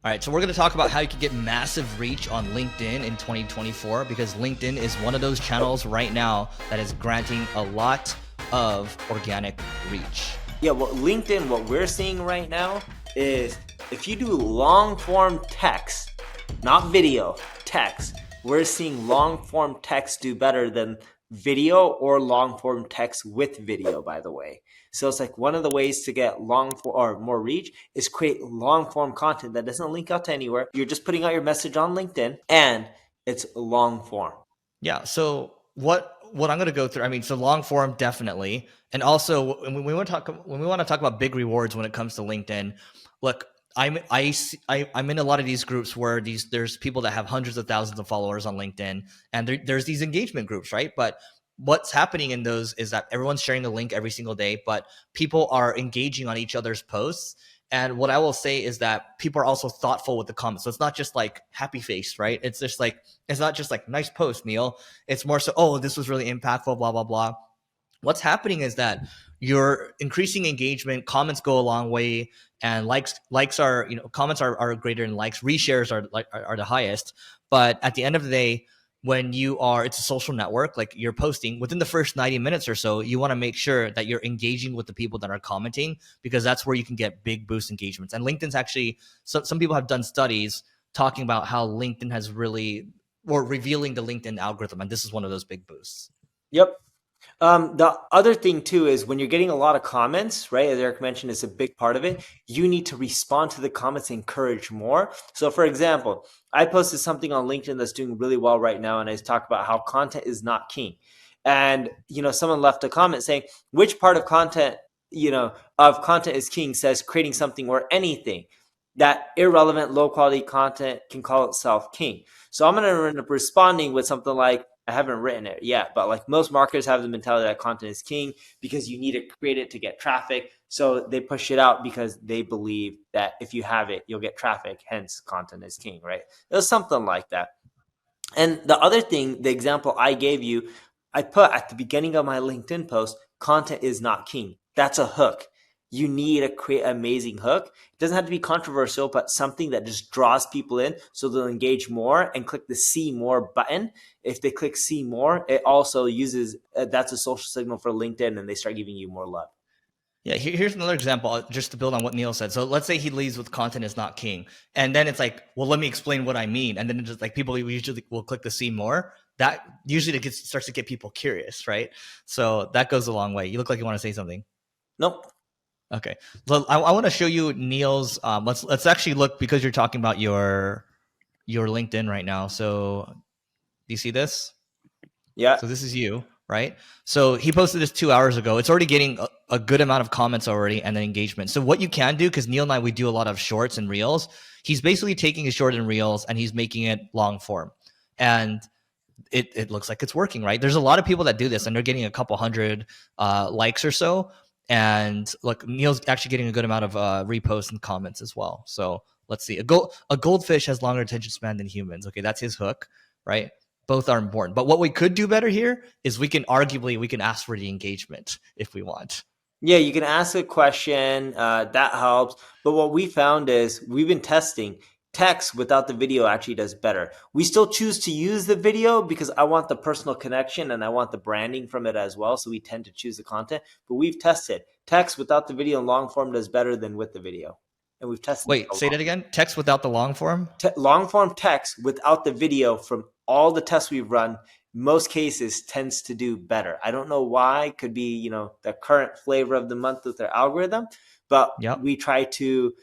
All right, so we're going to talk about how you can get massive reach on LinkedIn in 2024, because LinkedIn is one of those channels right now that is granting a lot of organic reach. Yeah, well, LinkedIn, what we're seeing right now is if you do long form text, not video, text, we're seeing long form text do better than video or long form text with video, by the way. So it's like one of the ways to get long form or more reach is create long form content that doesn't link out to anywhere. You're just putting out your message on LinkedIn and it's long form. Yeah. So what I'm going to go through, I mean, so long form, definitely. And also when we want to talk about big rewards when it comes to LinkedIn, look, I'm in a lot of these groups where there's people that have hundreds of thousands of followers on LinkedIn, and there's these engagement groups, right? But what's happening in those is that everyone's sharing the link every single day, but people are engaging on each other's posts. And what I will say is that people are also thoughtful with the comments. So it's not just like happy face, right? It's just like, it's not just like nice post, Neil. It's more so, oh, this was really impactful, blah, blah, blah. What's happening is that you're increasing engagement, comments go a long way, and likes are, comments are greater than likes, reshares are the highest. But at the end of the day, when it's a social network, like you're posting within the first 90 minutes or so, you want to make sure that you're engaging with the people that are commenting, because that's where you can get big boost engagements. And LinkedIn's actually, some people have done studies talking about how LinkedIn has really, or revealing the LinkedIn algorithm. And this is one of those big boosts. Yep. The other thing too is when you're getting a lot of comments, right? As Eric mentioned, it's a big part of it. You need to respond to the comments and encourage more. So for example, I posted something on LinkedIn that's doing really well right now. And I talk about how content is not king. And, someone left a comment saying, which part of content, content is king, says creating something or anything that irrelevant, low quality content can call itself king. So I'm going to end up responding with something like, I haven't written it yet, but like most marketers have the mentality that content is king because you need to create it to get traffic. So they push it out because they believe that if you have it, you'll get traffic. Hence, content is king, right? It was something like that. And the other thing, the example I gave you, I put at the beginning of my LinkedIn post, content is not king. That's a hook. You need to create an amazing hook. It doesn't have to be controversial, but something that just draws people in so they'll engage more and click the see more button. If they click see more, it also uses, that's a social signal for LinkedIn, and they start giving you more love. Yeah, here's another example, just to build on what Neil said. So let's say he leads with content is not king. And then it's like, well, let me explain what I mean. And then it's just like people usually will click the see more. That usually starts to get people curious, right? So that goes a long way. You look like you want to say something. Nope. Okay. Well, I want to show you Neil's, let's actually look, because you're talking about your LinkedIn right now. So do you see this? Yeah. So this is you, right? So he posted this 2 hours ago. It's already getting a good amount of comments already and then engagement. So what you can do, because Neil and I, we do a lot of shorts and reels. He's basically taking a short and reels and he's making it long form. And it looks like it's working, right? There's a lot of people that do this and they're getting a couple hundred likes or so. And look, Neil's actually getting a good amount of reposts and comments as well. So let's see. A goldfish has longer attention span than humans. Okay, that's his hook, right? Both are important. But what we could do better here is we can ask for the engagement if we want. Yeah, you can ask a question. That helps. But what we found is we've been testing. Text without the video actually does better. We still choose to use the video because I want the personal connection and I want the branding from it as well. So we tend to choose the content. But we've tested. Text without the video in long form does better than with the video. And we've tested. Wait, say that again? Text without the long form? Long form text without the video, from all the tests we've run, most cases tends to do better. I don't know why. Could be, the current flavor of the month with their algorithm, but Yep. we try to,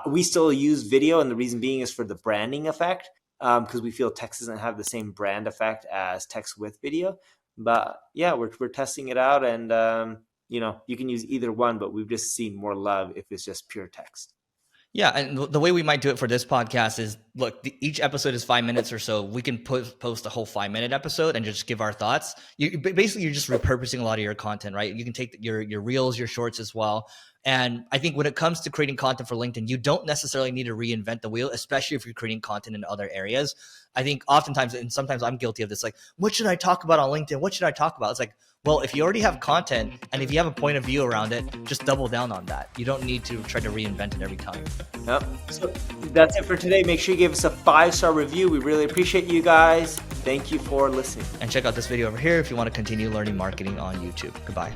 we still use video. And the reason being is for the branding effect, because we feel text doesn't have the same brand effect as text with video. But yeah, we're testing it out, and, you can use either one, but we've just seen more love if it's just pure text. Yeah, and the way we might do it for this podcast is, look, each episode is 5 minutes or so. We can post a whole 5-minute episode and just give our thoughts. You're just repurposing a lot of your content, right? You can take your reels, your shorts as well. And I think when it comes to creating content for LinkedIn, you don't necessarily need to reinvent the wheel, especially if you're creating content in other areas. I think oftentimes, and sometimes I'm guilty of this, like, what should I talk about on LinkedIn? What should I talk about? It's like, well, if you already have content and if you have a point of view around it, just double down on that. You don't need to try to reinvent it every time. Yep. So that's it for today. Make sure you give us a 5-star review. We really appreciate you guys. Thank you for listening. And check out this video over here if you want to continue learning marketing on YouTube. Goodbye.